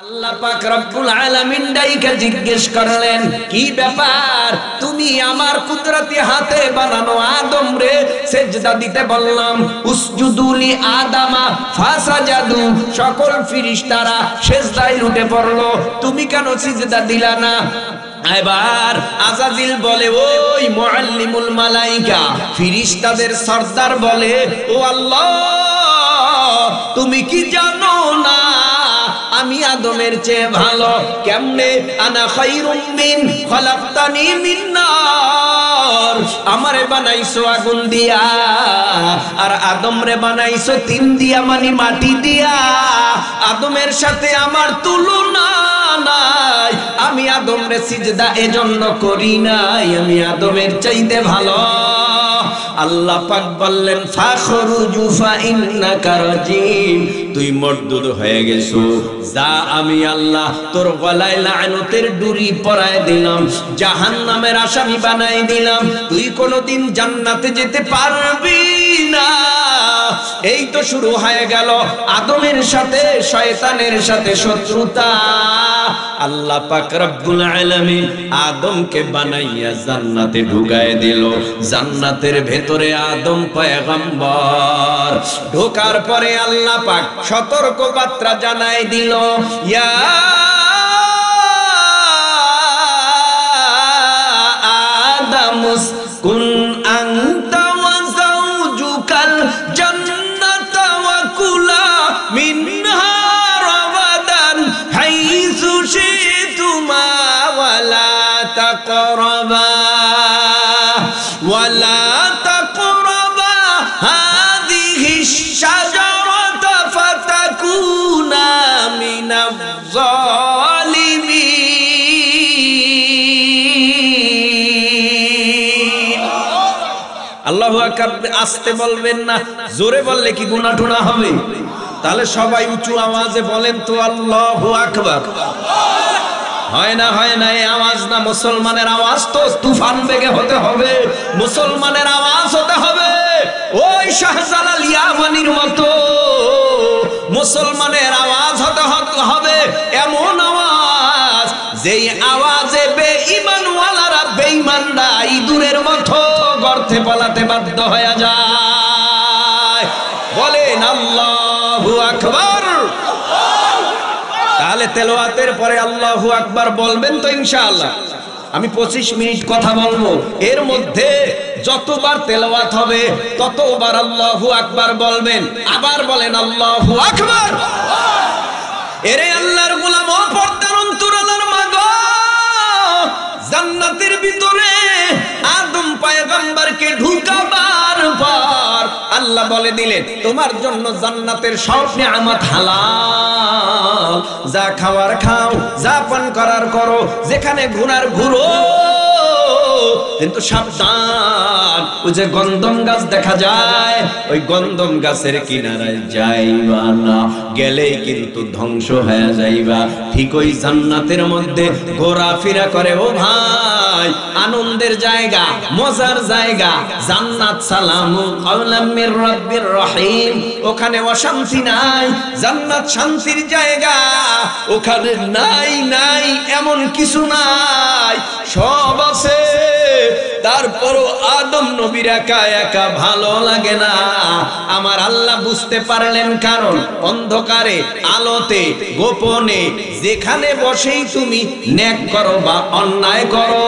আল্লাহ পাক রব্বুল আলামিন ডাইকা জিজ্ঞেস করলেন, কি ব্যাপার? তুমি আমার কুদরতি হাতে বানানো আদম রে সেজদা দিতে বললাম, উসজুদুলি আদামা ফাসাজাদু, সকল ফেরেশতারা সেজদায় উঠে পড়লো, তুমি কেন সিজদা দিলা না? এবার আজাজিল বলে, ওই মুআল্লিমুল মালাইকা ফেরেশতাদের সরদার বলে, ও আল্লাহ, তুমি কি জানো না আমি আদমের চেয়ে ভালো? কেমনে? আনা খায়রুম মিন খলাকতানি মিন নার, আমারে বানাইছো আগুন দিয়া আর আদমরে বানাইছো তিন দিয়া, মানে মাটি দিয়া। আদমের সাথে আমার তুলনা নাই, আমি আদমরে সিজদা এজন্য করি নাই, আমি আদমের চাইতে ভালো। আল্লাহ পাক বললেন, ফাখরুজু ফাইন্নাকা রাজিম, তুই মরদুদ হয়ে গেছো, যা আমি আল্লাহ তোর গলায় লাআনতের ডুরি পরায় দিলাম, জাহান্নামের আসামি বানাই দিলাম, তুই কোনোদিন জান্নাতে যেতে পারবি না। এই তো শুরু হয়ে গেল আদমের সাথে শয়তানের সাথে শত্রুতা। আল্লাহ পাক রব্বুল আলামিন আদমকে বানাইয়া জান্নাতে ঢুকায় দিল। জান্নাতের ভেতরে আদম পয়গম্বর, ঢোকার পরে আল্লাহ পাক সতর্ক বার্তা জানাই দিল, ইয়া আদম উসকুন আনতা ওয়া যাওজুকাল জান্নাতা ওয়া কুলা মিনহা রাগাদান হাইসু শিতুমা ওয়ালা তাকরাবা হাযিহিশ শাজারাতা ফাতাকুনা মিনাজ জালিমিন। আল্লাহু আকবার। আস্তে বলবেন না, জোরে বললে কি গুনাহ টুনা হবে? তাহলে সবাই উঁচু আওয়াজে বলেন তো আল্লাহু আকবার। হয় না, হয় না, এই আওয়াজ না মুসলমানের আওয়াজ, তো তুফান বেগে হতে হবে, মুসলমানের আওয়াজ হতে হবে, ওই শাহজালাল ইয়ামানির মতো মুসলমানের আওয়াজ হতে হবে, এমন আওয়াজ যেই আওয়াজে বেঈমানওয়ালারা বেঈমানরা ইঁদুরের মতো গর্তে পালাতে বাধ্য হয়ে যায়। বলেন আল্লাহু আকবার। তাহলে তেলাওয়াতের পরে আল্লাহু আকবার বলবেন তো ইনশাআল্লাহ। আমি 25 মিনিট কথা বলবো, এর মধ্যে যতবার তেলাওয়াত হবে ততবার আল্লাহু আকবার বলবেন। আবার বলেন আল্লাহু আকবার। এরে আল্লাহর গোলাম, ও পর্দার অন্তরালার মা গো, জান্নাতের ভিতরে আদম পয়গম্বরকে ঢুকাবার পর আল্লাহ বলে দিলেন, তোমার জন্য জান্নাতের সব নিয়ামত হালাল, যা খাওয়ার খাও, যা পান করার করো, যেখানে ঘোরার ঘুরো, কিন্তু সাবধান, ওই যে গন্ধম গাছ দেখা যায়, ওই গন্ধম গাছের কিনারায় যাইবা না, গেলেই কিন্তু ধ্বংস হয়ে যাইবা। ঠিক ওই জান্নাতের মধ্যে ঘোরাফেরা করে ও ভাই, আনন্দের জায়গা, মজার জায়গা, জান্নাত সালামু কাওলাম মির রাব্বির রহিম। ওখানে অশান্তি নাই, জান্নাত শান্তির জায়গা, ওখানে নাই নাই এমন কিছু নাই, সব আছে। তারপরও আদম নবীর একা একা ভালো লাগে না। আমার আল্লাহ বুঝতে পারলেন, কারণ অন্ধকারে আলোতে গোপনে যেখানে বসেই তুমি নেক করো বা অন্যায় করো,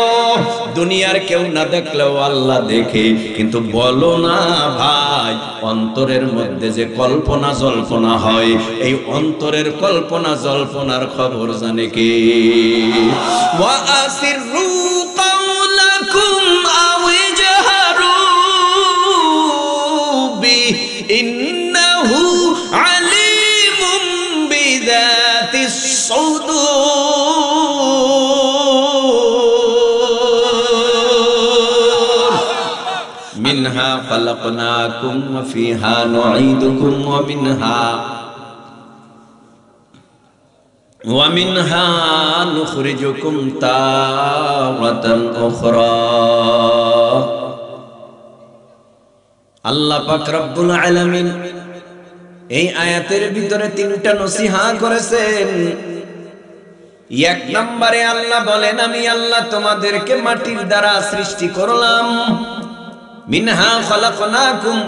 দুনিয়ার কেউ না দেখলেও আল্লাহ দেখে। কিন্তু বলো না ভাই, অন্তরের মধ্যে যে কল্পনা জল্পনা হয়, এই অন্তরের কল্পনা জল্পনার খবর জানে কে? ওয়া আসিররু কাওলাকুম আও ইজহারু বি ইন্নাহু আলিমুম বিযাতিস সুদূর। মিনহা খালাকনাকুম ওয়া ফিহা নুঈদুকুম ওয়া মিনহা নুখরিজুকুম তারাতান উখরা। আল্লাহ পাক রব্বুল আলামিন এই আয়াতের ভিতরে তিনটা নসিহা করেছেন। এক নম্বরে আল্লাহ বলেন, আমি আল্লাহ তোমাদেরকে মাটির দ্বারা সৃষ্টি করলাম। মিনহা খালাকনাকুম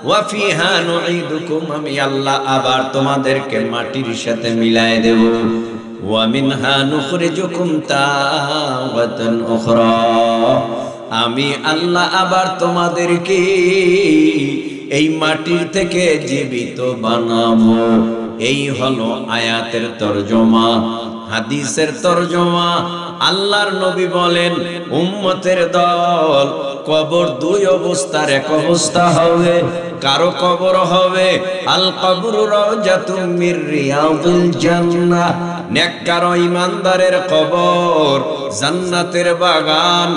ওয়া ফিহা নুঈদুকুম, আমি আল্লাহ আবার তোমাদেরকে মাটির সাথে মিলায় দেব। ওয়া মিনহা নুখরিজুকুম তাওয়াতান উখরা, আমি আল্লাহ আবার তোমাদেরকে এই মাটির থেকে জীবিত বানাবো। এই হলো আয়াতের তরজমা। হাদিসের তরজমা, আল্লাহর নবী বলেন উম্মতের দল কবর দুই অবস্থার এক অবস্থা হবে। কারো কবর হবে আল কবরু রাওজাতুম মির রিয়াদিল জান্নাহ, নেককার ও ঈমানদারের কবর জান্নাতের বাগান।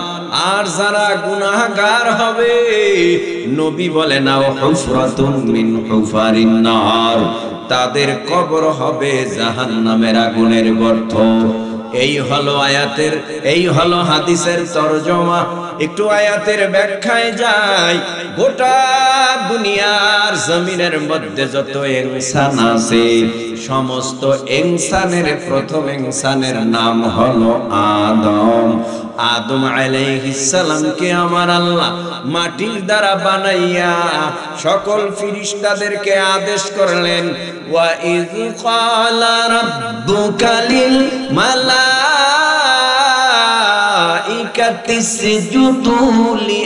আর যারা গুনাহগার হবে, নবী বলেন আও হুফরাতুম মিন হুফারিন নার, তাদের কবর হবে জাহান্নামের আগুনের গর্ত। এই হলো আয়াতের, এই হলো হাদিসের তরজমা। একটু আয়াতের ব্যাখ্যায় যাই। গোটা দুনিয়ার জমিনের মধ্যে যত ইনসান আছে, সমস্ত ইনসানের প্রথম ইনসানের নাম হলো আদম। আদম আলাইহিস সালামকে আমার আল্লাহ মাটির দ্বারা বানাইয়া সকল ফেরেশতাদেরকে আদেশ করলেন, ওয়া ইয ক্বালা রাব্বুকা লিল মালাইকাতি ইসজুদু লি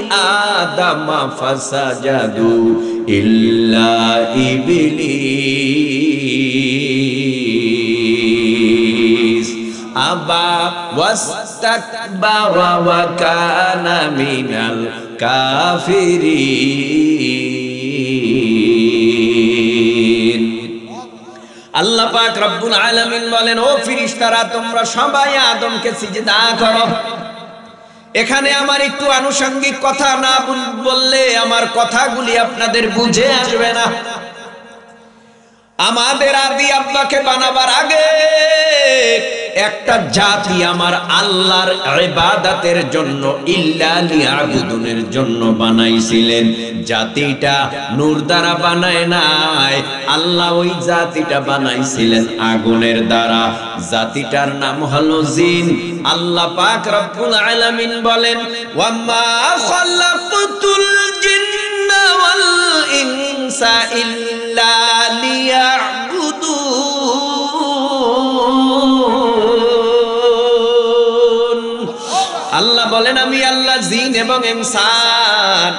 আদামা ফাসাজাদু ইল্লা ইবলিস আবা ওয়াস্তাকবারা ওয়া কানা মিনাল কাফিরিন। আল্লাহ পাক রব্বুল আলামিন বলেন, ও ফেরেশতারা তোমরা সবাই আদমকে সিজদা করো। এখানে আমার একটু আনুষঙ্গিক কথা না বললে আমার কথাগুলি আপনাদের বুঝে আসবে না। আমাদের আদি আব্বাকে বানাবার আগে একটা জাতি আমার আল্লাহর ইবাদতের জন্য, ইল্লা লিয়াবুদুনের জন্য বানাইছিলেন। জাতিটা নূর দ্বারা বানায় নাই, আল্লাহ ওই জাতিটা বানাইছিলেন আগুনের দ্বারা। জাতিটার নাম হলো জিন। আল্লাহ পাক রব্বুল আলামিন বলেন, ওয়ামা খালাকতুল জিন্না ওয়াল ইনসা ইল্লা লিয়াবুদুন। আল্লাহ বলেন, আমি আল্লাহ জিন এবং ইনসান।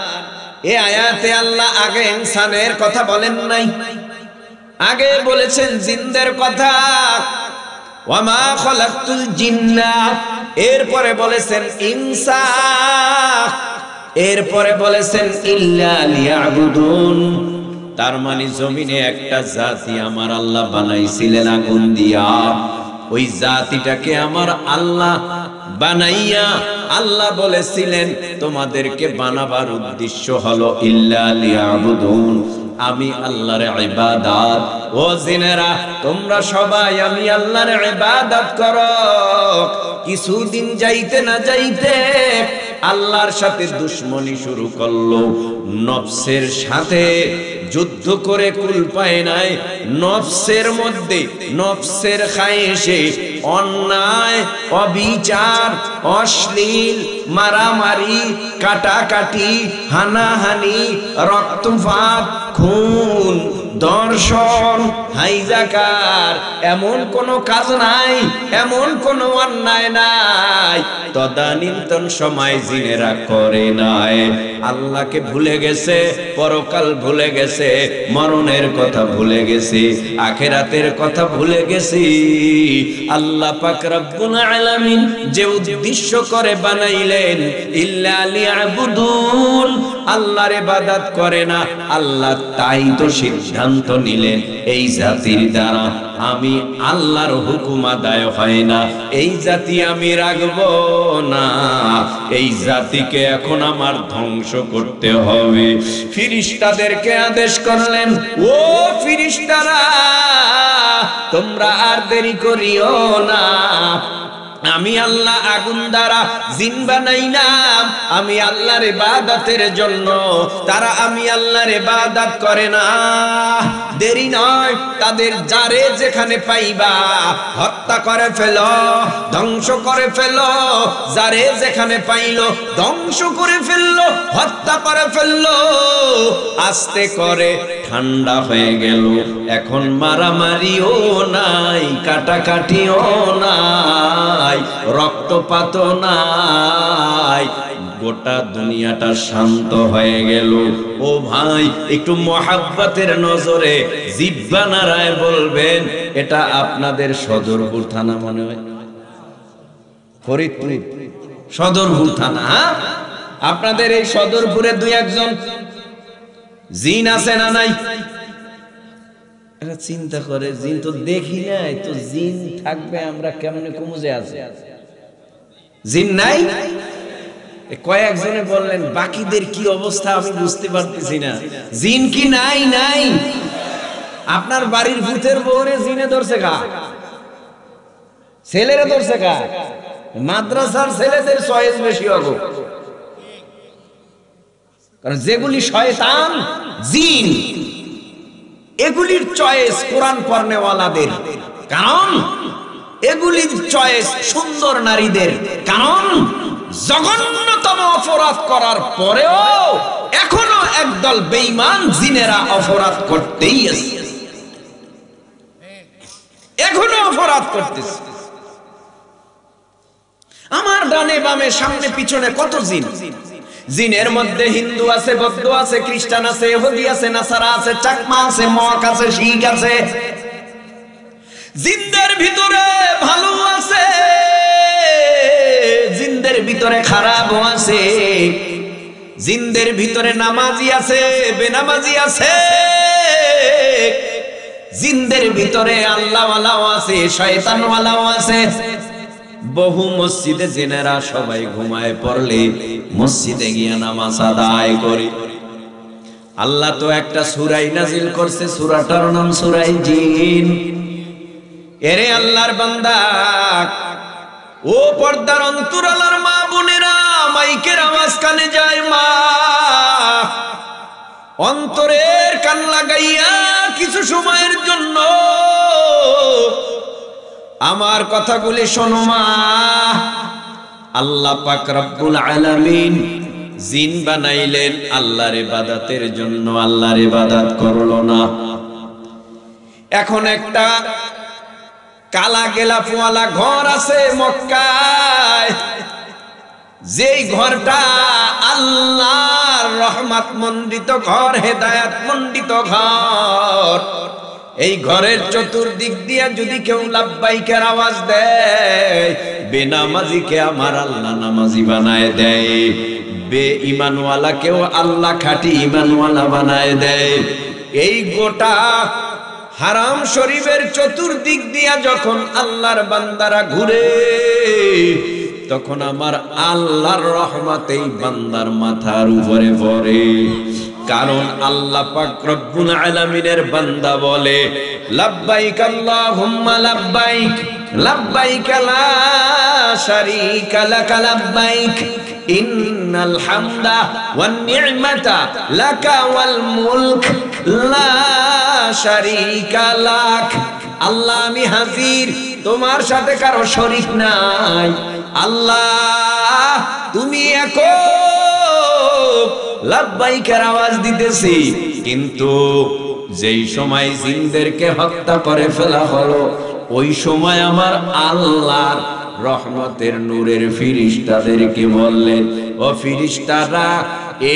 এই আয়াতে আল্লাহ আগে ইনসানের কথা বলেন নাই, আগে বলেছেন জিনদের কথা। ওয়ামা খালাকতুল জিন্না, এরপরে বলেছেন ইনসা, এরপরে বলেছেন ইল্লা লিয়াবুদুন। তার মানে জমিনে একটা জাতি আমার আল্লাহ বানাইছিলেন আগুন দিয়া। ওই জাতিটাকে আমার আল্লাহ বানাইয়া আল্লাহ বলেছিলেন তোমাদেরকে বানাবার উদ্দেশ্য হলো ইল্লা লিয়াবুদুন, আমি আল্লাহর ইবাদত। ও জিনেরা তোমরা সবাই আমি আল্লাহর ইবাদত করো। কিছুদিন যাইতে না যাইতে আল্লাহর সাথে দুশ্মনী শুরু করলো, নফসের সাথে যুদ্ধ করে কুল পায় নাই। নফসের মধ্যে নফসের খায়েশে অন্যায়, অবিচার, অশ্লীল, মারামারি, কাটাকাটি, হানাহানি, রক্তপাত, খুন, দর্শন, হাইজাকার, এমন কোনো কাজ নাই, এমন কোনো অন্যায় নাই তদানীন্তন সময় জিনেরা করে নাই। আল্লাহকে ভুলে গেছে, পরকাল ভুলে গেছে, মরণের কথা ভুলে গেছে, আখিরাতের কথা ভুলে গেছি। আল্লাহ পাক রব্বুল আলামিন যে উদ্দেশ্য করে বানাইলেন ইল্লা লিয়াবুদুন, আল্লাহর ইবাদত করে না, আল্লাহ তাই তো সিদ্ধান্ত নিলেন এই জাতির দ্বারা আমি আল্লাহর হুকুম আদায় হয় না, এই জাতি আমি রাখবো না, এই জাতিকে এখন আমার ধ্বংস করতে হবে। ফেরেশতাদেরকে আদেশ করলেন, ও ফেরেশতারা তোমরা আর দেরি করিও না, আমি আল্লাহ আগুন দ্বারা জিন বানাইলাম আমি আল্লাহর ইবাদতের জন্য, তারা আমি আল্লাহর ইবাদত করে না। দেরি নয়, তাদের যারে যেখানে পাইবা হত্যা করে ফেলো, ধ্বংস করে ফেলো। যারে যেখানে পাইলো ধ্বংস করে ফেললো, হত্যা করে ফেললো। আস্তে করে ঠান্ডা হয়ে গেল, এখন মারামারিও নাই, কাটাকাটিও নাই, রক্তপাত নাই, গোটা দুনিয়াটা শান্ত হয়ে গেল। ও ভাই, একটু মহাব্বতের নজরে জিহ্বা নাড়ায় বলবেন, এটা আপনাদের সদরপুর থানা মনে হয়, ফরিদপুর সদরপুর থানা। আপনাদের এই সদরপুরে দুই একজন জিন আছে না নাই? চিন্তা করে, জিন তো দেখি নাই, তো জিন থাকবে আমরা কেমনে কমুজে আছে? জিন নাই? কয়েকজনে বললেন, বাকিদের কি অবস্থা আমি বুঝতে পারতেছি না। জিন কি নাই? নাই। আপনার বাড়ির ভূতের বউরে জিনে ধরছে কা? ছেলেরা ধরছে কা? মাদ্রাসার ছেলেদের চয়েস বেশি হবে, কারণ যেগুলি শয়তান জিন এগুলির চয়েস কোরআন পড়নেওয়ালাদের, কারণ এগুলির চয়েস সুন্দর নারীদের, কারণ জঘন্যতম অপরাধ করার পরেও এখনো একদল বেঈমান জিনেরা অপরাধ করতেই আছে, এখনো অপরাধ করতেছে। আমার ডানে বামে সামনে পিছনে কত জিন। জিনের মধ্যে হিন্দু আছে, বৌদ্ধ আছে, খ্রিস্টান আছে, ইহুদি আছে, নাসারা আছে, চাকমা আছে, মক আছে, শিখ আছে। জিনদের ভিতরে ভালো আছে, জিনদের ভিতরে খারাপও আছে, জিনদের ভিতরে নামাজি আছে, বেনামাজি আছে, জিনদের ভিতরে আল্লাহওয়ালাও আছে, শয়তানওয়ালাও আছে। বহু মসজিদে জিনেরা সবাই ঘুমায় পড়লে মসজিদে গিয়ে নামাজ আদায় করে। আল্লাহ তো একটা সূরা নাজিল করছে, সূরাটার নাম সূরা জিন। এরে আল্লাহর বান্দা, ও পর্দার অন্তরালার মা বোনেরা, মাইকের আওয়াজ কানে যায়, মা অন্তরের কান লাগাইয়া কিছু সময়ের জন্য আমার কথাগুলি শোনো মা। আল্লাহ পাক রব্বুল আলামিন জিন বানাইলেন আল্লাহর ইবাদতের জন্য, আল্লাহর ইবাদত করলো না। এখন একটা কালা গেলাফওয়ালা ঘর আছে মক্কায়, যেই ঘরটা আল্লাহর রহমত মণ্ডিত ঘর, হেদায়েত মণ্ডিত ঘর। এই ঘরের চতুর্দিক দিয়ে যদি কেউ লাব্বাইকের আওয়াজ দেয়, বেনামাজিকে আমার আল্লাহ নামাজি বানায় দেয়, বেঈমানওয়ালাকেও আল্লাহ খাঁটি ঈমানওয়ালা বানায় দেয়। এই গোটা হারাম শরীফের চতুর্দিক দিয়া যখন আল্লাহর বান্দারা ঘুরে, তখন আমার আল্লাহর রহমত এই বান্দার মাথার উপরে পড়ে। কারণ আল্লাহ পাক রব্বুল আলামিনের বান্দা বলে, লাব্বাইক আল্লাহুম্মা লাব্বাইক, লাব্বাইক লা শারীকা লাকা লাব্বাইক, ইন্নাল হামদা ওয়ান নি'মাতা লাকা ওয়াল মুলক লা শারীকা লাক। আল্লাহ আমি হাজির, তোমার সাথে কারো শরীক নাই। আল্লাহ তুমি একক, লাব্বাইকের আওয়াজ দিতেছি। কিন্তু যেই সময় জিনদেরকে হত্যা করে ফেলা হলো, ওই সময় আমার আল্লাহর রহমতের নূরের ফিরিস্তাদেরকে বললেন, ও ফিরিস্তারা,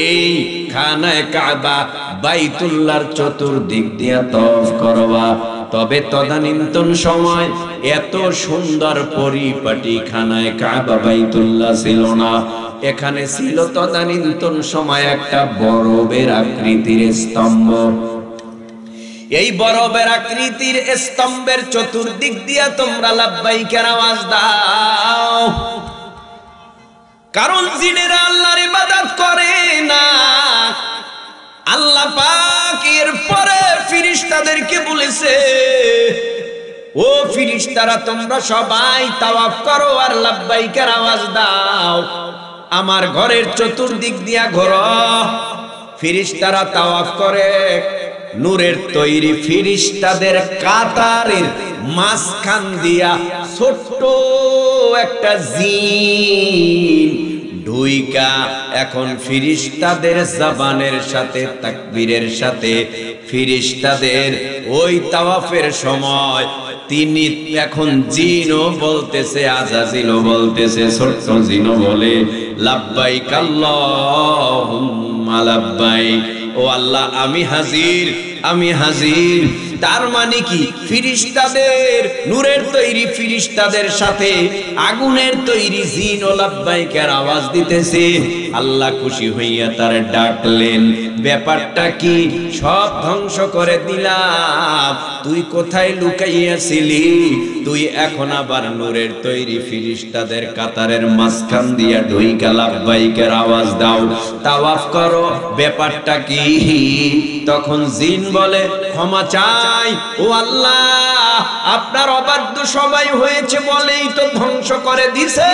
এই খানায়ে কাবা বাইতুল্লাহর চতুর্দিক দিয়া তওয়াফ করবা। তবে তদানীন্তন সময় এত সুন্দর পরিপাটি খানায়ে কাবা বাইতুল্লাহ ছিল না। এখানে ছিল তদানীন্তন সময় একটা বরফের আকৃতির স্তম্ভ। এই বরফের আকৃতির স্তম্ভের চতুর্দিক দিয়া তোমরা লাব্বাইকের আওয়াজ দাও, কারণ জিনেরা আল্লাহর ইবাদত করে না। আল্লাহ পাক এরপরে ফেরেশতাদেরকে বলেছে, ও ও ফিরিস্তারা তোমরা সবাই তাওয়াফ করো আর লাব্বাইকের আওয়াজ দাও, আমার ঘরের চতুর্দিক দিয়া ঘোরো। ফিরিস্তারা তাওয়াফ করে, নূরের তৈরি ফিরিস্তাদের কাতারের মাঝখান দিয়া ছোট্ট একটা জিন ঢুইকা এখন ফিরিস্তাদের জবানের সাথে তাকবীরের সাথে ফিরিস্তাদের ওই তাওয়াফের সময় তিনি এখন জিনও বলতেছে, আজাজিলও বলতেছে, ছোট্ট জিনও বলে লাব্বাইক আল্লাহুম্মা লাব্বাইক, ও আল্লাহ আমি হাজির, আমি হাজির। তার মানে কি ফিরিস্তাদের নূরের তৈরি ফিরিস্তাদের সাথে আগুনের তৈরি জিন ও লাব্বাইকের আওয়াজ দিতেছে। আল্লাহ খুশি হইয়া তার ডাকলেন, ব্যাপারটা কি? সব ধ্বংস করে দিলাম, তুই কোথায় লুকাইয়াছিলি? তুই এখন আবার নূরের তৈরি ফিরিস্তাদের কাতারের মাঝখান দিয়া ঢুইকা লাব্বাইকের আওয়াজ দাও, তাওয়াফ করো, ব্যাপারটা কি? তখন জিন বলে ক্ষমা চাই, ও আল্লাহ আপনার অবাধ্য সবাই হয়েছে বলেই তো ধ্বংস করে দিছে,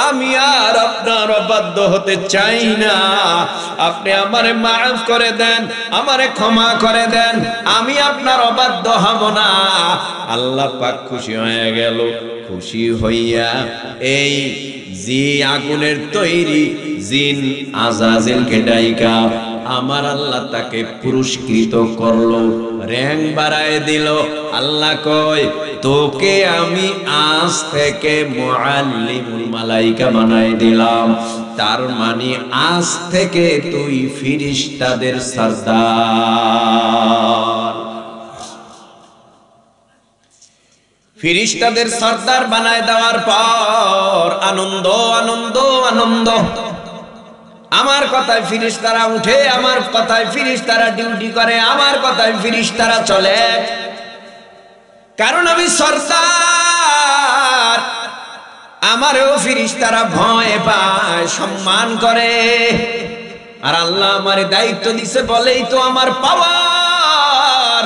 আমি আর আপনার অবাধ্য হতে চাই না, আপনি আমারে মাফ করে দেন, আমারে ক্ষমা করে দেন, আমি আপনার অবাধ্য হব না। আল্লাহ পাক খুশি হয়ে গেল, খুশি হইয়া এই জি আগুনের তৈরি জিন আজাজিলকে ডাইকা আমার আল্লাহ তাকে পুরস্কৃত করলো, র‍্যাঙ্ক বাড়ায় দিল। আল্লাহ কয় তোকে আমি আজ থেকে মুআল্লিমুল মালাইকা বানাই দিলাম, তার মানে আজ থেকে তুই ফিরিস্তাদের সরদার। ফিরিস্তাদের সরদার বানায় দেওয়ার পর আনন্দ আনন্দ আনন্দ। আমার কথায় ফিরিস্তারা উঠে, আমার কথায় ফিরিস্তারা ডিউটি করে, আমার কথায় ফিরিস্তারা চলে, কারণ আমি সরদার। আমারও ফিরিস্তারা ভয় পায়, সম্মান করে, আর আল্লাহ আমার দায়িত্ব দিছে বলেই তো আমার পাওয়ার।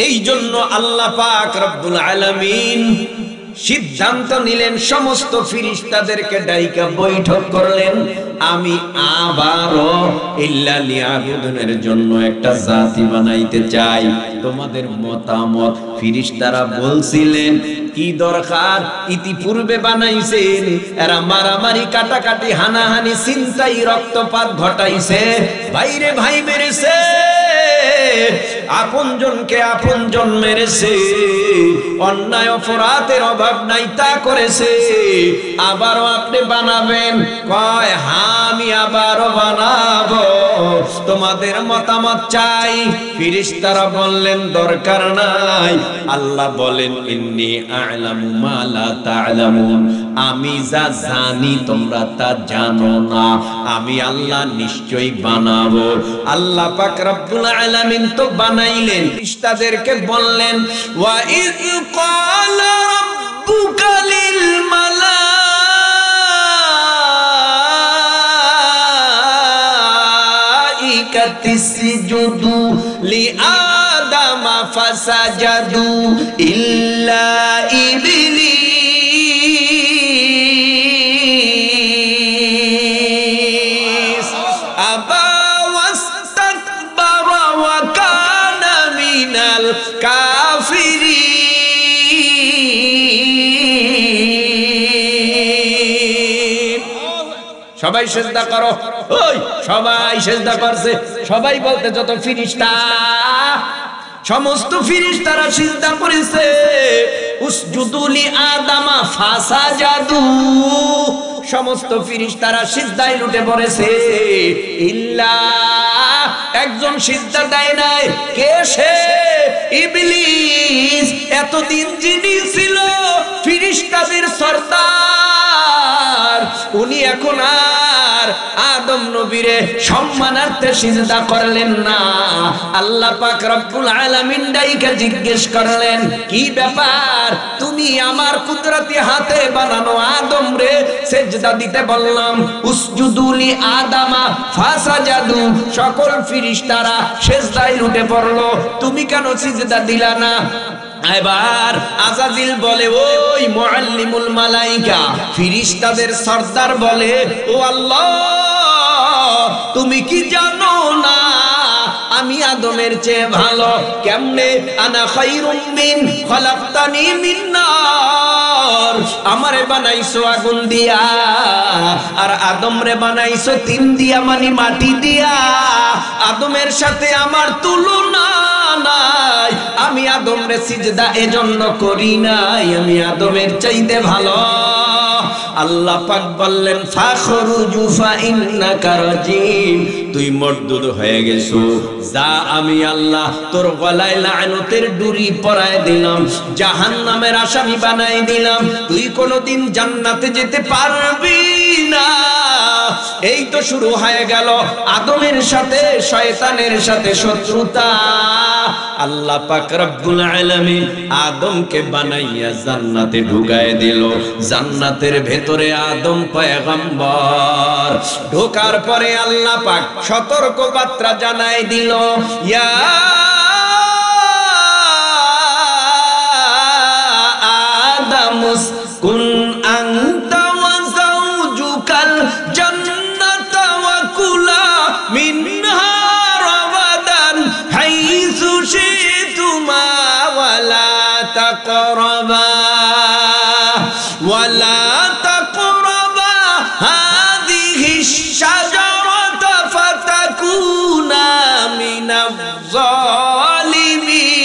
এই জন্য আল্লাহ পাক রব্বুল আলামিন সিদ্ধান্ত নিলেন, সমস্ত ফিরিস্তাদেরকে ডাইকা বৈঠক করলেন, আমি আবারও ইল্লা লিয়াবুদুনের জন্য একটা জাতি বানাইতে চাই, তোমাদের মতামত। ফিরিস্তারা বলছিলেন কি দরকার, ইতিপূর্বে বানাইছেন, এরা মারামারি কাটাকাটি হানাহানি চিন্তাই রক্তপাত ঘটাইছে, ভাইরে ভাই মেরেছে, আপনজনকে আপনজন মেরেছে, অন্যায় অপরাধের অভাব নাই তা করেছে, আবারও আপনি বানাবেন? কয় হ্যাঁ আমি আবারও বানাবো, তোমাদের মতামত চাই। ফিরিস্তারা বললেন দরকার নাই। আল্লাহ বলেন ইন্নী আ'লামু মা লা তা'লামুন, আমি যা জানি তোমরা তা জানো না, আমি আল্লাহ নিশ্চয়ই বানাবো। আল্লাহ পাক রব্বুল আলামিন তো বানাইলেন। ফিরিস্তাদেরকে বললেন ওয়া ইয ক্বালা রাব্বুকা লিল মালাইকাতি ইসজুদু লিআদামা ফাসাজাদু ইল্লা ইবলিস আবা ওয়াস্তাকবারা ওয়া কানা মিনাল কাফিরিন। সবাই সিজদা করো, ওই সবাই সিজদা করছে, সবাই বলতে যত ফিরিস্তা, সমস্ত ফিরিস্তারা সিজদা করেছে। উসজুদু লিআদামা ফাসাজাদু, সমস্ত ফিরিস্তারা সিজদায় লুটে পড়েছে, ইল্লা একজন সিজদা দেয় নাই। কে সে? ইবলিস। এতদিন যিনি ছিল ফিরিস্তাদের সরদার, উনি এখন আর আদম নবীরে সম্মানার্থে সিজদা করলেন না। আল্লাহ পাক রব্বুল আলামিন ডাইকা জিজ্ঞেস করলেন, কি ব্যাপার, তুমি আমার কুদরতি হাতে বানানো আদম রে সিজদা দিতে বললাম, উসজুদুলি আদামা ফাসাজাদু, সকল ফেরেশতারা সিজদায় লুটে পড়লো, তুমি কেন সিজদা দিলা না? এবার আজাজিল বলে, ওই মুআল্লিমুল মালাইকা, ফেরেশতাদের সরদার বলে, ও আল্লাহ, তুমি কি জানো না আমি আদমের চেয়ে ভালো? কেমনে? আনা খায়রুম মিন খলাকতানি মিন নার, আমারে বানাইছো আগুন দিয়া আর আদমরে বানাইছো তিন দিয়া, মানে মাটি দিয়া। আদমের সাথে আমার তুলনা নাই, আমি আদমরে সিজদা এজন্য করি নাই, আমি আদমের চাইতে ভালো। আল্লাহ পাক বললেন, ফাখরুজু ফাইন্নাকা রাজিম, তুই মরদুদ হয়ে গেছো, যা, আমি আল্লাহ তোর গলায় লানতের ডুরি পরায় দিলাম, জাহান্নামের আসামি বানাই দিলাম, তুই কোনোদিন জান্নাতে যেতে পারবি না। এই তো শুরু হয়ে গেল আদমের সাথে শয়তানের সাথে শত্রুতা। আল্লাহ পাক রব্বুল আলামিন আদমকে বানাইয়া জান্নাতে ঢুকায় দিল। জান্নাতের ভেতরে আদম পয়গম্বর, ঢোকার পরে আল্লাহ পাক সতর্ক বার্তা জানায় দিল, ইয়া আদামুস কুন আনতা ওয়া যাওজুকাল জান্নাতা ওয়া কুলা মিনহা রাগাদান হাইসু শিতুমা ওয়ালা তাকরাবা হাযিহিশ শাজারাতা ফাতাকুনা মিনাজ জালিমিন।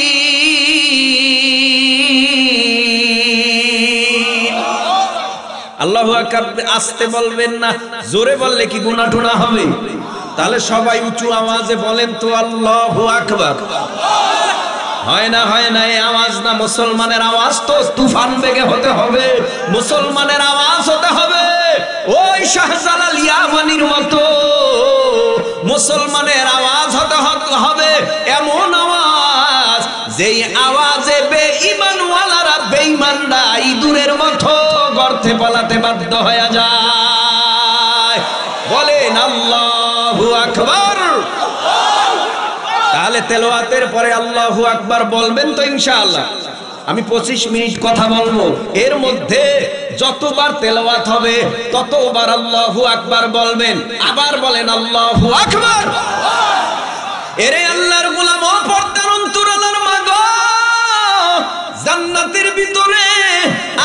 আল্লাহু আকবার। আস্তে বলবেন না, জোরে বললে কি গুনাহ টুনা হবে? তাহলে সবাই উঁচু আওয়াজে বলেন তো আল্লাহু আকবার। হয় না, হয় না, এই আওয়াজ না মুসলমানের আওয়াজ, তো তুফান বেগে হতে হবে, মুসলমানের আওয়াজ হতে হবে, ওই শাহজালাল ইয়ামানির মতো মুসলমানের আওয়াজ হতে হবে, এমন আওয়াজ যেই আওয়াজে বেঈমানওয়ালারা বেঈমানরা ইঁদুরের মতো গর্তে পালাতে বাধ্য হয়ে যায়। বলেন আল্লাহু আকবার। তাহলে তেলাওয়াতের পরে আল্লাহু আকবার বলবেন তো ইনশাআল্লাহ। আমি 25 মিনিট কথা বলবো, এর মধ্যে যতবার তেলাওয়াত হবে ততবার আল্লাহু আকবার বলবেন। আবার বলেন আল্লাহু আকবার। এরে আল্লাহর গোলাম, ও পর্দার অন্তরালার মা গো, জান্নাতের ভিতরে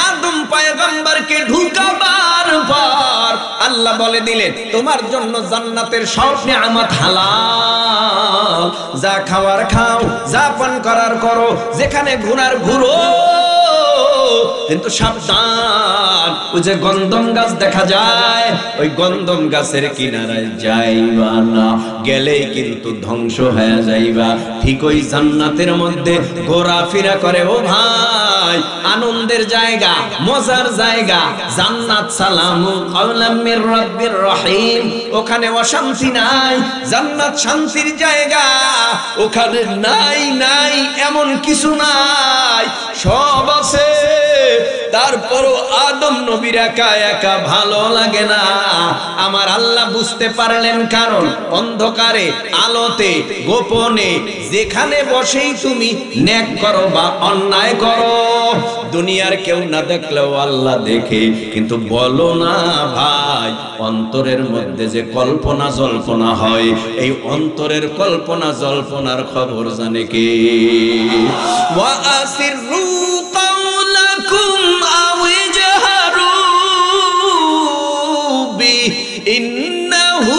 আদম পয়গম্বরকে ঢুকাবার পর আল্লাহ বলে দিলেন, তোমার জন্য জান্নাতের সব নিয়ামত হালাল, যা খাওয়ার খাও, যা পান করার করো, যেখানে ঘোরার ঘুরো, কিন্তু সাবধান, ওই যে গন্ধম গাছ দেখা যায়, ওই গন্ধম গাছের কিনারায় যাইবা না, গেলেই কিন্তু ধ্বংস হয়ে যাইবা। ঠিক ওই জান্নাতের মধ্যে ঘোরাফেরা করে ও ভাই, আনন্দের জায়গা, মজার জায়গা, জান্নাত সালামু কাওলাম মির রাব্বির রহিম। ওখানে অশান্তি নাই, জান্নাত শান্তির জায়গা, ওখানে নাই নাই এমন কিছু নাই, সব আছে। তারপরও আদম নবীর একা একা ভালো লাগে না। আমার আল্লাহ বুঝতে পারলেন, কারণ অন্ধকারে আলোতে গোপনে যেখানে বসেই তুমি নেক করো বা অন্যায় করো, দুনিয়ার কেউ না দেখলেও আল্লাহ দেখে। কিন্তু বলো না ভাই, অন্তরের মধ্যে যে কল্পনা জল্পনা হয়, এই অন্তরের কল্পনা জল্পনার খবর জানে কে? ওয়া আসিরু কাওলাকুম আও ইজহারু বি ইন্নাহু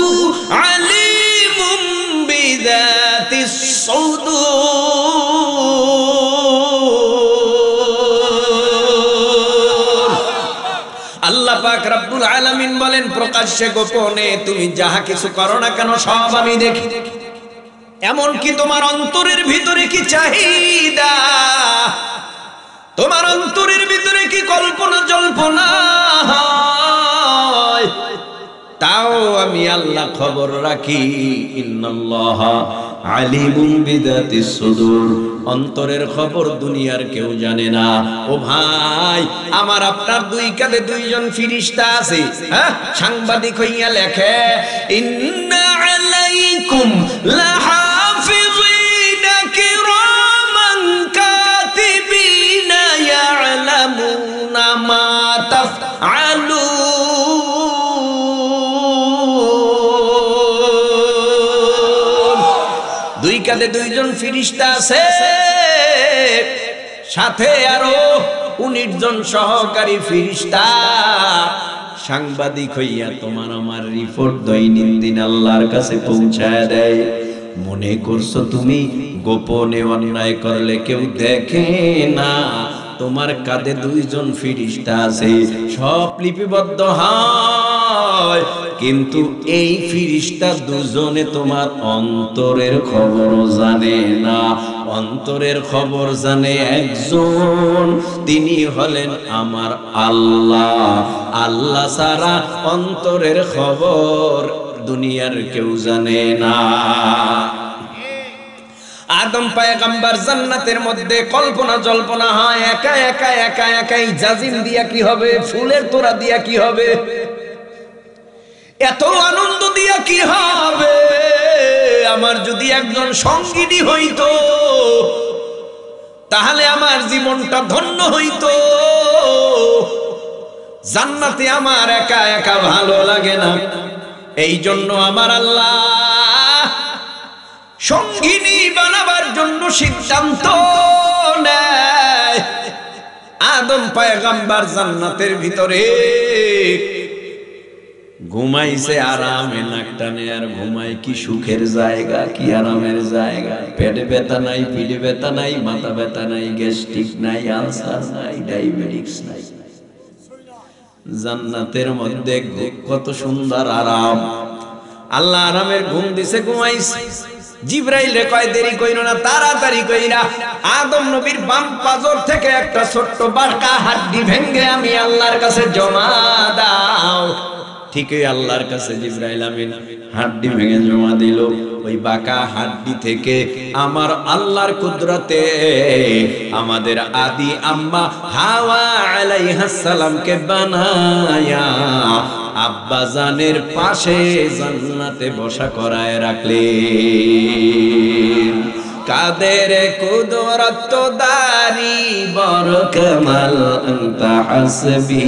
আলিমুম বিযাতিস সুদূর। আল্লাহ পাক রব্বুল আলামিন বলেন, প্রকাশ্যে গোপনে তুমি যাহা কিছু করো না কেন, সব আমি দেখি। এমনকি তোমার অন্তরের ভিতরে কি চাহিদা, তোমার অন্তরের ভিতরে কি কল্পনা জল্পনা হয়, তাও আমি আল্লাহ খবর রাখি। ইন্নাল্লাহা আলিমুম বিযাতিস সুদূর, অন্তরের খবর দুনিয়ার কেউ জানে না। ও ভাই আমার, আপনার দুই কাঁধে দুইজন ফেরেশতা আছে, হ্যাঁ, সাংবাদিক হইয়া লেখে ইন্না আলাইকুম লাহাফিযিনা কিরামান কাতিবিনা ইয়ালামুনা মা তাফআলুন। দুই কাঁধে দুইজন ফেরেশতা আছে, সাথে আরো 19 জন সহকারী ফেরেশতা সাংবাদিক হইয়া তোমার আমার রিপোর্ট দৈনন্দিন আল্লাহর কাছে পৌঁছায় দেয়। মনে করছো তুমি গোপনে অন্যায় করলে কেউ দেখে না? তোমার কাঁধে দুইজন ফেরেশতা আছে, সব লিপিবদ্ধ হয়, কিন্তু এই ফেরেশতা দুজনে তোমার অন্তরের খবর জানে না। অন্তরের খবর জানে একজন, তিনি হলেন আমার আল্লাহ। আল্লাহ ছাড়া অন্তরের খবর দুনিয়ার কেউ জানে না। আদম পয়গম্বর জান্নাতের মধ্যে কল্পনা জল্পনা হয়, একা একা একা একাই। জাজিম দিয়া কি হবে, ফুলের তোড়া দিয়া কি হবে, এত আনন্দ দিয়া কি হবে? আমার যদি একজন সঙ্গিনী হইতো তাহলে আমার জীবনটা ধন্য হইতো। জান্নাতে আমার একা একা ভালো লাগে না, এই জন্য আমার আল্লাহ সঙ্গিনী বানাবার জন্য সিদ্ধান্ত নেয়। আদম পয়গম্বর জান্নাতের ভিতরে ঘুমাইছে আরামে, নাক টানে আর ঘুমায়। কি সুখের জায়গা, কি আরামের জায়গা। পেটে ব্যথা নাই, পিঠে ব্যথা নাই, মাথা ব্যথা নাই, গ্যাস্ট্রিক নাই, আলসার নাই, ডায়াবেটিস নাই। জান্নাতের মধ্যে কত সুন্দর আরাম। আল্লাহ আরামের ঘুম দিছে, ঘুমাইছে। জিবরাইল রে কয় দেরি কইরো না, তাড়াতাড়ি কইরা আদম নবীর বাম পাজর থেকে একটা ছোট্ট বাঁকা হাড্ডি ভেঙে আমি আল্লাহর কাছে জমা দাও। ঠিকই আল্লাহর কাছে জিবরাইল আমিন হাড্ডি ভেঙে জমা দিল। ওই বাঁকা হাড্ডি থেকে আমার আল্লাহর কুদরতে আমাদের আদি আম্মা হাওয়া আলাইহিস সালামকে বানায়া আব্বা জানের পাশে জান্নাতে বসা করায় রাখলেন। কাদের কুদরত দারি বর কামাল, আনতা হাসবি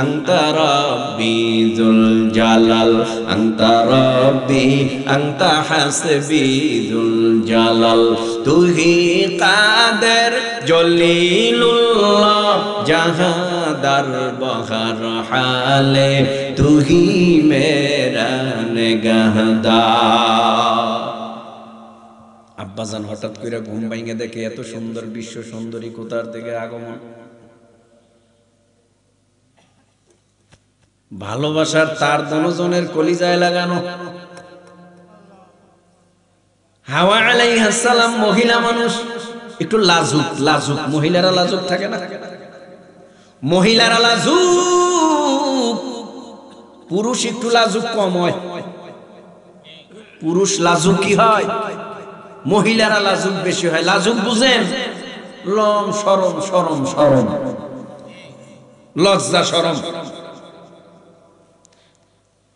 আনতা রব্বি যুল জালাল, আনতা রব্বি আনতা হাসবি যুল জালাল। তুহি কাদের জলিলুল্লাহ জাহাদার বহর হালে, তুহি মেরা নিগাহদার। আব্বাজান হঠাৎ করে ঘুম ভাঙে দেখে এত সুন্দর বিশ্ব সুন্দরী কোথার থেকে আগমন। ভালোবাসার তার দুজনের কলিজায় লাগানো। হাওয়া আলাইহিস সালাম মহিলা মানুষ, একটু লাজুক লাজুক। মহিলারা লাজুক থাকে না? মহিলারা লাজুক, পুরুষ একটু লাজুক কম হয়। পুরুষ লাজুক কি হয়, মহিলারা লাজুক বেশি হয়। লাজুক বুঝেন? লম শরম, শরম শরম, লজ্জা শরম।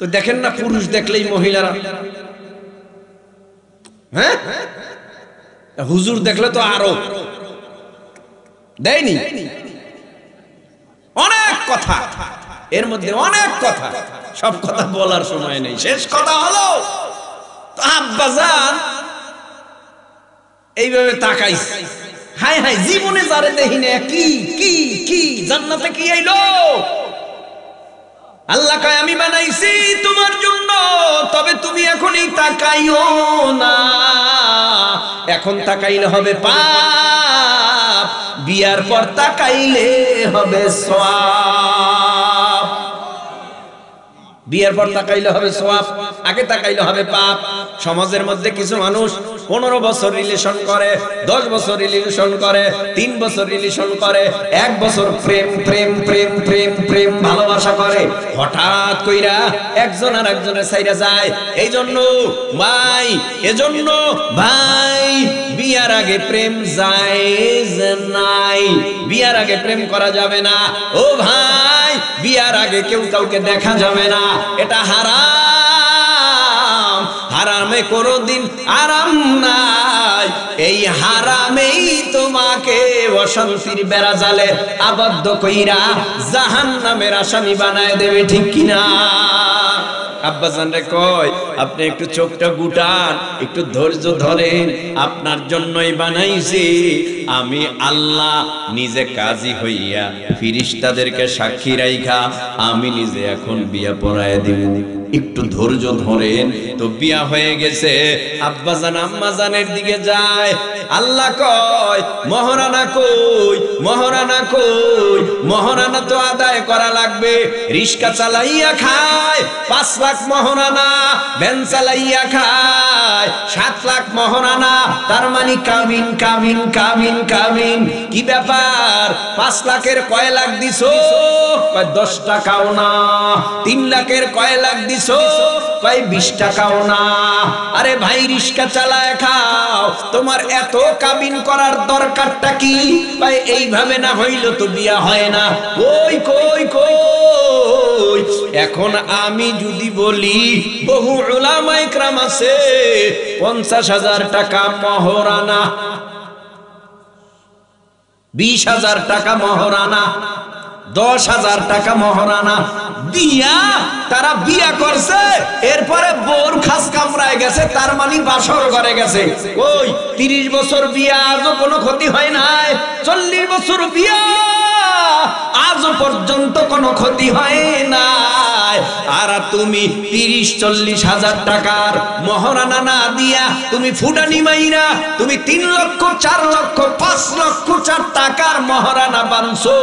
তো দেখেন না, পুরুষ দেখলেই মহিলারা, হ্যাঁ, হুজুর দেখলে তো আরো দেয়নি। অনেক কথা এর মধ্যে, অনেক কথা, সব কথা বলার সময় নেই। শেষ কথা হলো, আব্বাজান এইভাবে তাকাইছে, হাই হাই জীবনে যারে দেখি না, কি কি কি জান্নাতে কি আইলো? আল্লাহ কয় আমি বানাইছি তোমার জন্য, তবে তুমি এখনই তাকাইও না। এখন তাকাইলে হবে পাপ, বিয়ার পর তাকাইলে হবে সওয়াব। বিয়ের পর তাকাইলে হবে সওয়াব, আগে তাকাইলে হবে পাপ। সমাজের মধ্যে কিছু মানুষ 15 বছর রিলেশন করে, 10 বছর রিলেশন করে, 3 বছর রিলেশন করে, 1 বছর প্রেম প্রেম প্রেম প্রেম প্রেম ভালোবাসা করে, হঠাৎ কইরা একজন আর একজনের ছাইরা যায়। এজন্য ভাই বিয়ার আগে প্রেম জায়েজ নাই, বিয়ার আগে প্রেম করা যাবে না। ও ভাই বিয়ার আগে কেউ কাউকে দেখা যাবে না, এটা হারাম। হারামে কোনোদিন আরাম নাই, এই হারামেই তোমাকে অশান্তির বেড়া জালে আবদ্ধ কইরা জাহান্নামের আসামি বানায় দেবে, ঠিক কিনা? আব্বাজান রে কয় আপনি একটু চোখটা গুটান, একটু ধৈর্য ধরেন, আপনার জন্যই বানাইছি আমি আল্লাহ নিজে কাজী হইয়া ফেরেশতাদেরকে সাক্ষী রাইখা আমি নিজে এখন বিয়া পড়ায় দিব, একটু ধৈর্য ধরেন। তো বিয়া হয়ে গেছে, আব্বাজান আম্মাজানের দিকে যায়, আল্লাহ কয় মহারানা কই, মহারানা কই? মহারানা তো আদায় করা লাগবে, রিস্কা চালাইয়া খায় 5 লাখ মহারানা, ভ্যান চালাইয়া খায় 7 লাখ মহারানা, তার মানে কামিন কামিন কামিন কামিন। কি ব্যাপার 5 লাখের কয় লাখ দিছো? কয় 10 টাকাও না। 3 লাখের কয় লাখ দিছো? কয় 20 টাকাও না। আরে ভাই রিস্কা চালায় খাও, তোমার এত কাবিন করার দরকারটা কি? ভাই এইভাবে না হইল তো বিয়া হয় না। কই কই কই? এখন আমি যদি বলি বহু উলামা ইকরাম আছে 50,000 টাকা মহরানা, 20,000 টাকা মহরানা, 10,000 টাকা মহরানা দিয়া তারা বিয়া করছে, এরপরে বোর খাস কামড়ায় গেছে, তার মানে বাসর ঘরে গেছে। ওই 30 বছর বিয়া আজও কোনো ক্ষতি হয় নাই, 40 বছর বিয়া আজও পর্যন্ত কোনো ক্ষতি হয় নাই। আর তুমি 30-40 হাজার টাকার মহরানা না দিয়া তুমি ফুটানি মাইরা তুমি 3 লক্ষ 4 লক্ষ 5 লক্ষ 4 টাকার মহরানা বানছো,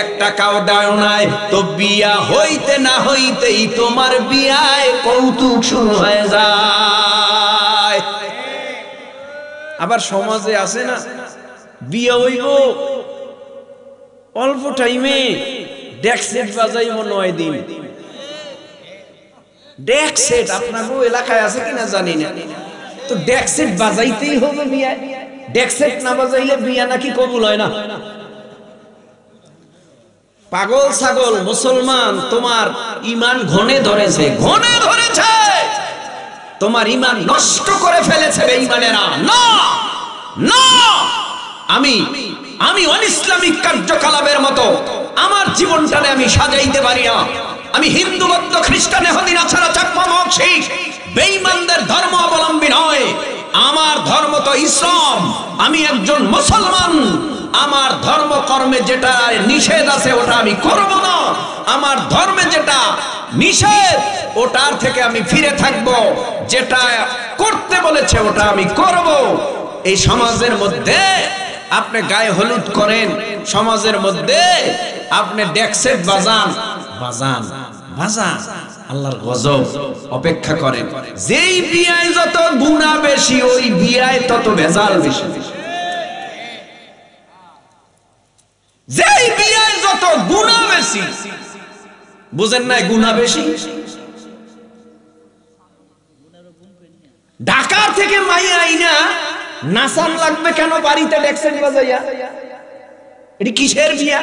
1 টাকাও দাও নাই। তো বিয়া হইতে না হইতেই তোমার বিয়ায় কৌতুক শুরু হয়ে যায়। আবার সমাজে আছে না, বিয়ে হইব অল্প টাইমে ডেকসেট বাজাইব 9 দিন। ডেকসেট আপনাদের এলাকায় আছে কিনা জানি না, তো ডেকসেট বাজাইতেই হবে বিয়ে। ডেকসেট না বাজাইলে বিয়া নাকি কবুল হয় না। পাগল ছাগল মুসলমান, তোমার ঈমান ঘনে ধরেছে, ঘনে ধরেছে, তোমার ঈমান নষ্ট করে ফেলেছে বেঈমানেরা। না না, আমি অনিসলামিক কার্যকলাপের মতো আমার জীবনটাকে আমি সাজাইতে পারি না। আমি হিন্দু বৌদ্ধ খ্রিস্টান এহুদি নাছাড়া চাকমা শিখ বেঈমানদের ধর্ম অবলম্বী নয়। আমার ধর্ম তো ইসলাম, আমি একজন মুসলমান। আমার ধর্ম কর্মে যেটা নিষেধ আছে ওটা আমি করব না, আমার ধর্মে যেটা নিষেধ ওটার থেকে আমি ফিরে থাকব, যেটা করতে বলেছে ওটা আমি করব। এই সমাজের মধ্যে আপনি গায়ে হলুদ করেন, সমাজের মধ্যে আপনি ডেকসেট বাজান বাজান বাজান, আল্লাহর গজব অপেক্ষা করেন। যেই বিয়ায় যত গুনাহ বেশি ওই বিয়ায় তত ভেজাল বেশি। যেই বিয়ায় যত গুনাহ বেশি, বুঝেন না গুনাহ বেশি। ঢাকা থেকে মাইয়া আইনা নাসান লাগবে কেন বাড়িতে ডেকসেট বাজাইয়া? এটা কিসের বিয়া?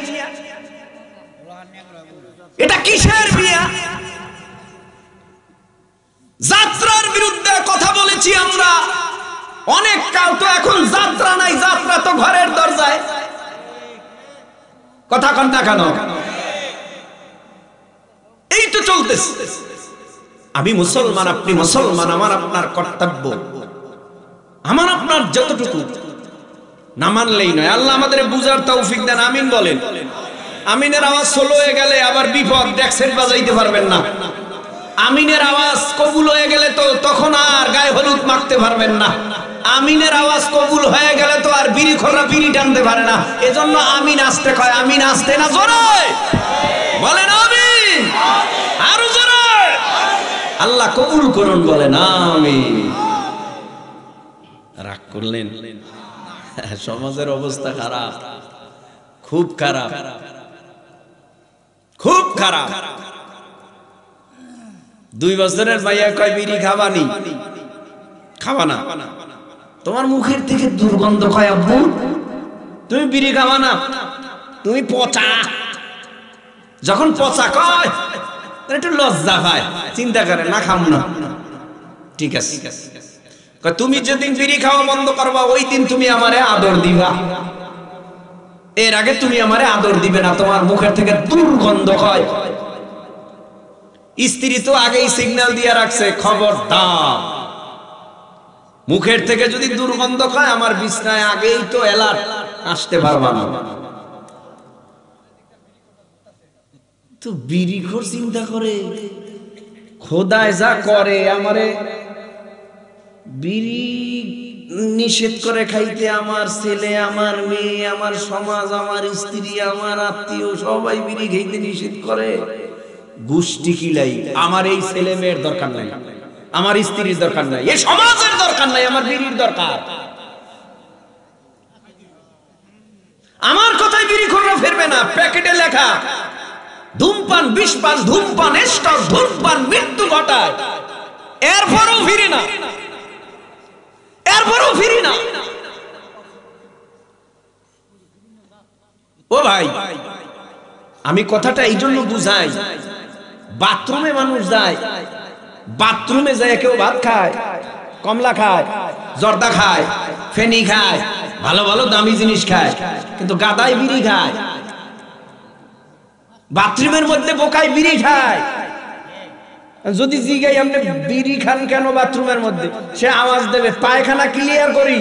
এটা কিসের বিয়া? যাত্রার বিরুদ্ধে কথা বলেছি আমরা অনেক কাল, তো এখন যাত্রা নাই, যাত্রা তো ঘরের দরজায়। কথা কন না কেন? এই তো চলতেছে। আমি মুসলমান, আপনি মুসলমান, আমার আপনার কর্তব্য, আমার আপনার যতটুকু না মানলেই নয়। আল্লাহ আমাদের বুঝার তৌফিক দেন, আমিন বলেন। আমিনের আওয়াজ সোলো হয়ে গেলে আবার বিপদ, ডেকসেট বাজাইতে পারবেন না। আমিনের আওয়াজ কবুল হয়ে গেলে তো তখন আর গায়ে হলুদ মাখতে পারবেন না। আমিনের আওয়াজ কবুল হয়ে গেলে তো আর বিড়ি খোররা বিড়ি টানতে পারে না। এজন্য আমিন আসতে কয়, আমিন আসতে না জোরে বলেন আমিন, আরো জোরে। আল্লাহ কবুল করুন, বলেন আমিন। রাগ করলেন? সমাজের অবস্থা খারাপ, খুব খারাপ, খুব খারাপ। 2 বছরের মাইয়া কয় বিড়ি খাবানি, খাবা না, তোমার মুখের থেকে দুর্গন্ধ কয় আব্বু, তুমি বিড়ি খাবা না, তুমি পচা। যখন পচা কয় একটু লজ্জা পায়, চিন্তা করে না খাম না, ঠিক আছে। তুমি যেদিন বিড়ি খাওয়া বন্ধ করবা ওই দিন তুমি আমারে আদর দিবা, এর আগে তুমি আমারে আদর দিবে না, তোমার মুখের থেকে দুর্গন্ধ হয়। স্ত্রী তো আগেই সিগন্যাল দিয়ে রাখছে, খবরদার, মুখের থেকে যদি দুর্গন্ধ হয় আমার বিছনায় আগেই তো অ্যালার্ট, আসতে পারবা না। তো বিড়িখোর চিন্তা করে খোদায় যা করে, আমারে বিড়ি নিষেধ করে খাইতে আমার ছেলে, আমার মেয়ে, আমার সমাজ, আমার স্ত্রী, আমার আত্মীয় সবাই বিড়ি খাইতে নিষেধ করে। গোষ্ঠী কিলাই, আমার এই ছেলে মেয়ের দরকার নাই, আমার স্ত্রীর দরকার নাই, এই সমাজের দরকার নাই, আমার বিড়ির দরকার। আমার কথাই বিড়িখোররা ফিরবে না। প্যাকেটে লেখা ধূমপান বিষপান, ধূমপান স্টক, ধূমপান মৃত্যু ঘটায়, এরপরও ফিরি না, এরপরও ফিরি না। ও ভাই, আমি কথাটা এই জন্য বুঝাই, বাথরুমে মানুষ যায়, বাথরুমে যায় কেউ ভাত খায়, কমলা খায়, জর্দা খায়, ফেনি খায়, ভালো ভালো দামি জিনিস খায়, কিন্তু গাদায় বিড়ি খায়। বাথরুমের মধ্যে বোকায় বিড়ি খায়। যদি জিগাই আপনি বিড়ি খান কেন বাথরুমের মধ্যে, সে আওয়াজ দেবে পায়খানা ক্লিয়ার করি।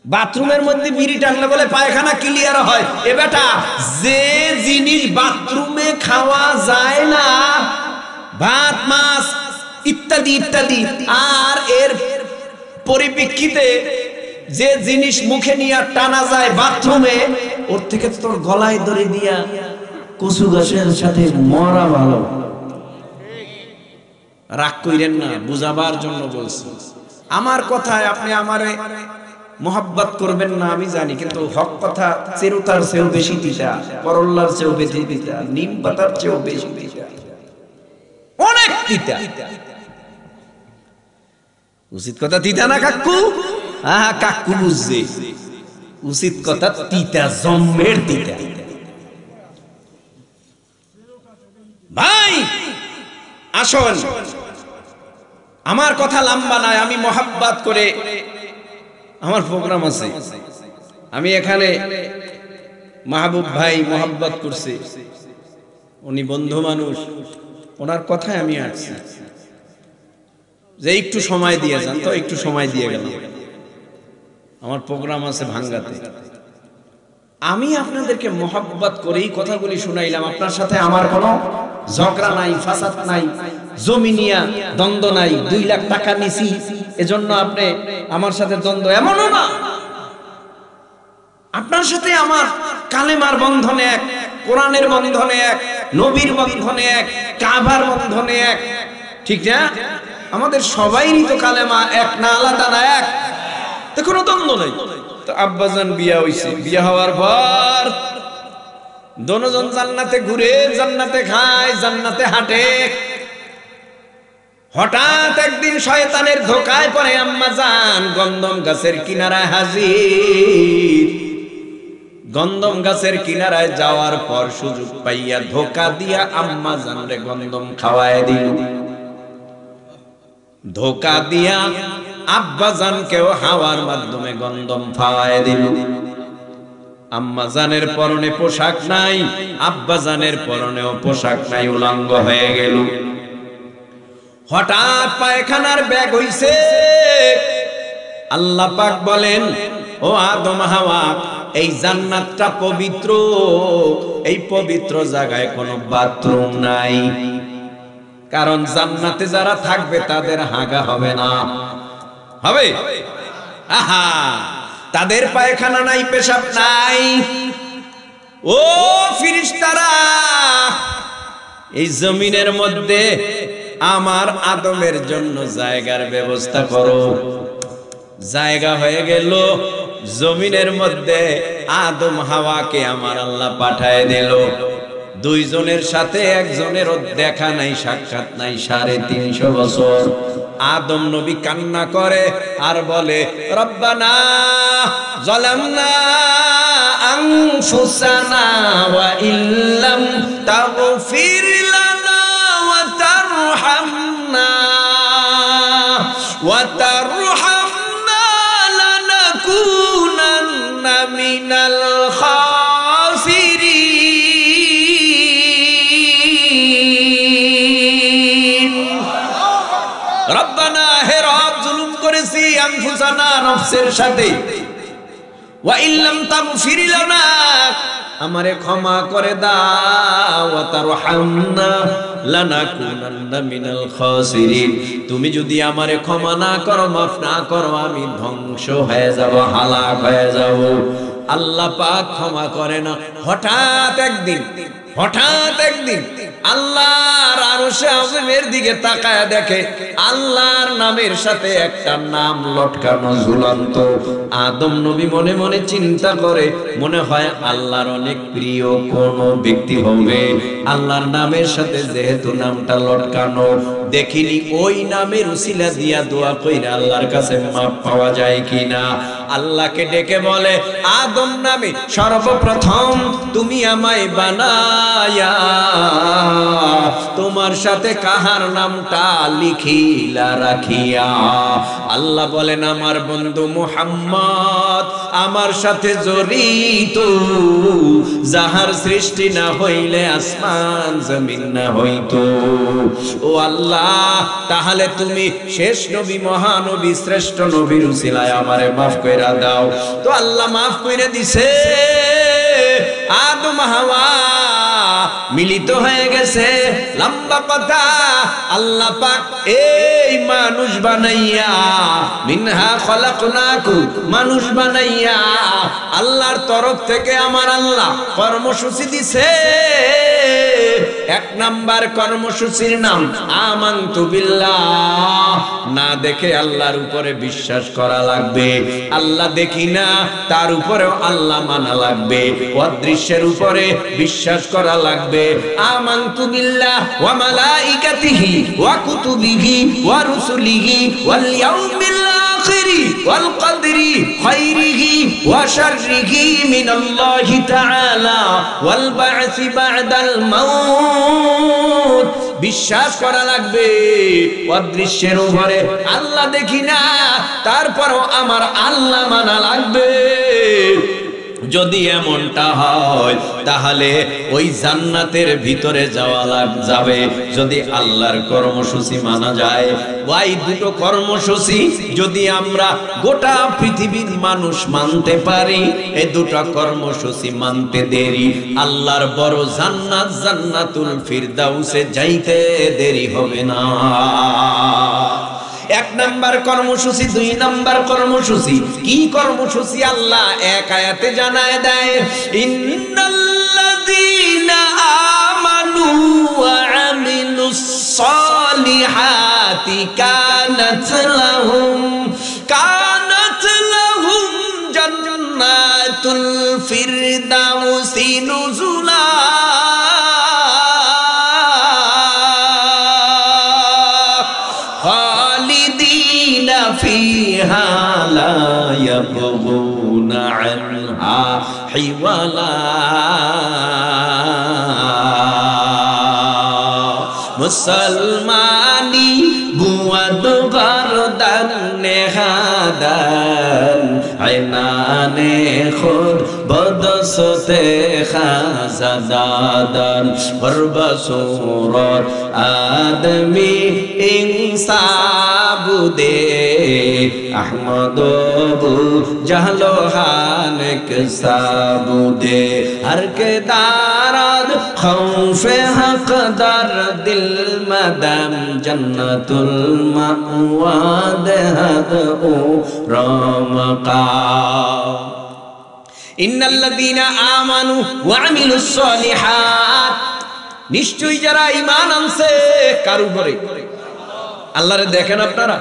বাথরুমের মধ্যে বিড়ি টানলে বলে পায়খানা ক্লিয়ার হয়। এ বেটা, যে জিনিস বাথরুমে খাওয়া যায় না, ভাত মাছ ইত্যাদি ইত্যাদি, আর এর পরিপ্রেক্ষিতে যে জিনিস মুখে নিয়ে টানা যায় বাথরুমে, ওর থেকে তোর গলায় ধরে দিয়া কচু গাছের সাথে মরা ভালো। রাগ কইরেন না, বুঝাবার জন্য বলছি। আমার কথায় আপনি আমারে মোহাব্বত করবেন না আমি জানি, কিন্তু হক কথা চেরুতার চেয়েও বেশি তিতা, করল্লার চেয়েও বেশি তিতা, নিম পাতার চেয়েও বেশি তিতা, অনেক তিতা। উচিত কথা তিতা না কাকু? হ্যাঁ কাকু বুঝছে, উচিত কথা তিতা, জম্মের তিতা। ভাই আসুন, আমার কথা লম্বা নয়, আমি মোহাব্বত করে, আমার প্রোগ্রাম আছে, আমি এখানে মাহবুব ভাই মোহাব্বত করছে, উনি বন্ধু মানুষ, ওনার কথায় আমি আসছি যে একটু সময় দিয়ে যান, তো একটু সময় দিয়ে গেলাম, আমার প্রোগ্রাম আছে ভাঙ্গাতে। আমি আপনাদেরকে মোহাব্বত করেই কথাগুলি শুনাইলাম। আপনার সাথে আমার কোনো ঝগড়া নাই, ফাসাদ নাই, জমিনিয়া দ্বন্দ্ব নাই, 2 লাখ টাকা নিছি এজন্য আপনি আমার সাথে দ্বন্দ্ব, এমনও না। আপনার সাথে আমার কালেমার বন্ধনে এক, কোরআনের বন্ধনে এক, নবীর বন্ধনে এক, কাবার বন্ধনে এক, ঠিক না? আমাদের সবাইরই তো কালেমা এক না, আলাদা না, এক, তো কোনো দ্বন্দ্ব নাই। তো আব্বাজান বিয়া হইছে, বিয়া হওয়ার পর দোনোজন জান্নাতে ঘুরে, জান্নাতে খায়, জান্নাতে হাঁটে। হঠাৎ একদিন শয়তানের ধোকায় পড়ে আম্মাজান গন্ধম গাছের কিনারায় হাজির। গন্ধম গাছের কিনারায় যাওয়ার পর সুযোগ পাইয়া ধোকা দিয়া আম্মাজান রে গন্ধম খাওয়ায় দিল। ধোকা দিয়া আব্বাজানকেও হাওয়ার মাধ্যমে গন্ধম খাওয়ায় দিল। আম্মাজানের পরনে পোশাক নাই, আব্বাজানের পরনেও পোশাক নাই, উলঙ্গ হয়ে গেল। হঠাৎ পায়খানার ব্যাগ হইছে। আল্লাহ পাক বলেন, ও আদম হাওয়া, এই জান্নাতটা পবিত্র, এই পবিত্র জায়গায় কোনো বাথরুম নাই, কারণ জান্নাতে যারা থাকবে তাদের হাগা হবে না। হবে? আহা, তাদের পায়খানা নাই, পেশাব নাই। ও ফিরিস্তারা, এই জমিনের মধ্যে আমার আদমের জন্য জায়গার ব্যবস্থা করো। জায়গা হয়ে গেল, জমিনের মধ্যে আদম হাওয়াকে আমার আল্লাহ পাঠায় দিল। দুইজনের সাথে একজনের দেখা নাই, সাক্ষাৎ নাই 350 বছর। আদম নবী কান্না করে আর বলে, রব্বানা যালামনা আনফুসানা ওয়া ইল্লাম তাগফির লানা ওয়া তারহামনা লানাকুনান্না মিনাল খাসিরিন। রব্বানা, হে রব, জুলুম করেছি আনফুসানা, নফসের সাথে, ওয়া ইল্লাম তাগফির লানা, আমারে ক্ষমা করে দাও, ওয়া তারহামনা লানাকুনান্না মিনাল খাসিরিন, তুমি যদি আমারে ক্ষমা না করো, মাফ না করো, আমি ধ্বংস হয়ে যাব, হালাক হয়ে যাব। আল্লাহ পাক ক্ষমা করে না। হঠাৎ একদিন আল্লাহর আরশে আযমের দিকে তাকায় দেখে আল্লাহর নামের সাথে একটা নাম লটকানো, ঝুলন্ত। আদম নবী মনে মনে চিন্তা করে, মনে হয় আল্লাহর অনেক প্রিয় কোন ব্যক্তি হবে, আল্লাহর নামের সাথে যেহেতু নামটা লটকানো, দেখিনি ওই নামের উসিলা দিয়া দোয়া কইরা আল্লাহর কাছে মাপ পাওয়া যায় কিনা। আল্লাহকে ডেকে বলে, আদম নামে সর্বপ্রথম তুমি আমায় বানায়া তোমার সাথে কাহার নামটা লিখিলা রাখিয়া। আল্লাহ বলেন, আমার বন্ধু মুহাম্মদ আমার সাথে জড়িত, যাহার সৃষ্টি না হইলে আসমান জমিন না হইতো। ও আল্লাহ, তাহলে তুমি শেষ নবী, মহানবী, শ্রেষ্ঠ নবীর উসিলায় আমারে মাফ কইরা দাও। তো আল্লাহ মাফ কইরা দিছে। আদম হাওয়া মিলিত হয়ে গেছে। লম্বা কথা, আল্লাহ পাক এই মানুষ বানাইয়া, মিনহা খলাকনাকুম, মানুষ বানাইয়া আল্লাহর তরফ থেকে আমার আল্লাহ কর্মসূচি দিছে। এক নাম্বার কর্মসূচির নাম আমানতু বিল্লাহ। না দেখে আল্লাহর উপরে বিশ্বাস করা লাগবে। আল্লাহ দেখি না, তার উপরেও আল্লাহ মানা লাগবে। অদৃশ্যের উপরে বিশ্বাস করা লাগবে। আমানতু বিল্লাহ ওয়া মালাইকাতিহি ওয়া কুতুবিহি ওয়া রুসুলিহি ওয়াল ইয়াউমিল আখিরি ওয়াল কদরি খাইরিহি ওয়া শাররিহি মিনাল্লাহি তাআলা ওয়াল বা'সি বা'দাল মাউত। বিশ্বাস করা লাগবে। অদৃশ্যের উপরে আল্লাহ দেখি না, তারপরও আমার আল্লাহ মানা লাগবে। যদি এমনটা হয় তাহলে ওই জান্নাতের ভিতরে যাওয়া যাবে, যদি আল্লাহর কর্মসূচি মানা যায়। ওই দুটো কর্মসূচি যদি আমরা গোটা পৃথিবীর মানুষ মানতে পারি, এই দুটো কর্মসূচি মানতে দেরি, আল্লাহর বড় জান্নাত, জান্নাতুল ফিরদাউসে যাইতে দেরি হবে না। এক নাম্বার কর্মসূচি। দুই নাম্বার কর্মসূচি কি কর্মসূচি? আল্লাহ এক আয়াতে জানায় দেয়, ইন্নাল্লাযীনা আমানু ওয়া আমিলুস সালিহাতি কানাত লাহুম জান্নাতুল ফিরদাউসি নুজুলা। فيها لا يبغون عنها حولا। মুসলমানি বুয়াদ গরদান নেহাদান আইনানে খুদ বদসতে খাজাদাদান বরবসুরত আদমি ইনসাবুদে আহমদ বু জাহলো হানক সাবুদে হর কে দারাদ খৌফে হক দার দিল মদম জন্নতুল মাওয়াদ হদ ও রমকা। ইন্নাল্লাযীনা আমানু ওয়া আমিলুস সালিহাত, নিশ্চয়ই যারা ঈমান আনছে কার উপরে? আল্লাহরে দেখেন আপনারা?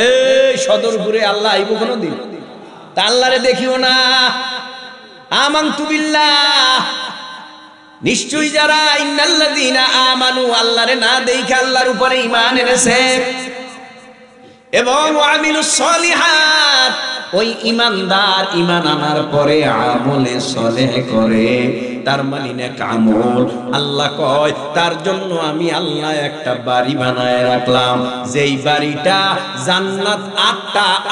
এই সদরপুরে আল্লাহ আইব কোনদিন? তা আল্লাহরে দেখিও না। আমানতু বিল্লাহ, নিশ্চয়ই যারা ইন্নাল্লাযীনা আমানু, আল্লাহরে না দেখে আল্লাহর উপরে ঈমান এনেছে এবং আমিলুস সলিহাত, ওই ঈমানদার ঈমান আনার পরে আমলে সলেহ করে, তার মানে নেক আমল, আল্লাহ কয় তার জন্য আমি আল্লাহ একটা বাড়ি বানায় রাখলাম, যেই বাড়িটা জান্নাত,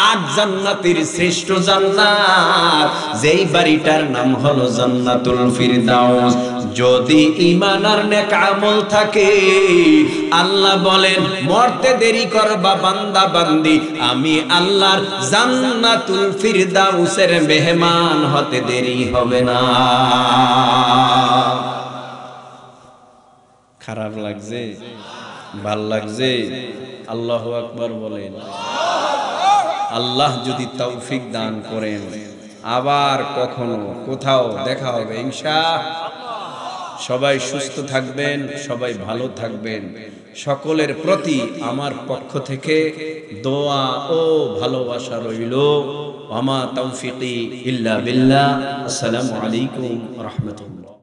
8 জান্নাতের শ্রেষ্ঠ জান্নাত, যেই বাড়িটার নাম হলো জান্নাতুল ফিরদাউস। যদি ঈমান আর নেক আমল থাকে, আল্লাহ বলেন মরতে দেরি করবা বান্দা বান্দি, আমি আল্লাহর জান্নাতুল ফিরদাউসের মেহমান হতে দেরি হবে না। খারাপ লাগছে? ভাল লাগছে? আল্লাহু আকবার বলেন। আল্লাহ যদি তৌফিক দান করেন, আবার কখনো কোথাও দেখা হবে ইনশাআল্লাহ। সবাই সুস্থ থাকবেন, সবাই ভালো থাকবেন। সকলের প্রতি আমার পক্ষ থেকে দোয়া ও ভালোবাসা রইল। ওয়া মা তৌফিকি ইল্লা বিল্লাহ। আসসালামু আলাইকুম ওয়া রাহমাতুল্লাহ।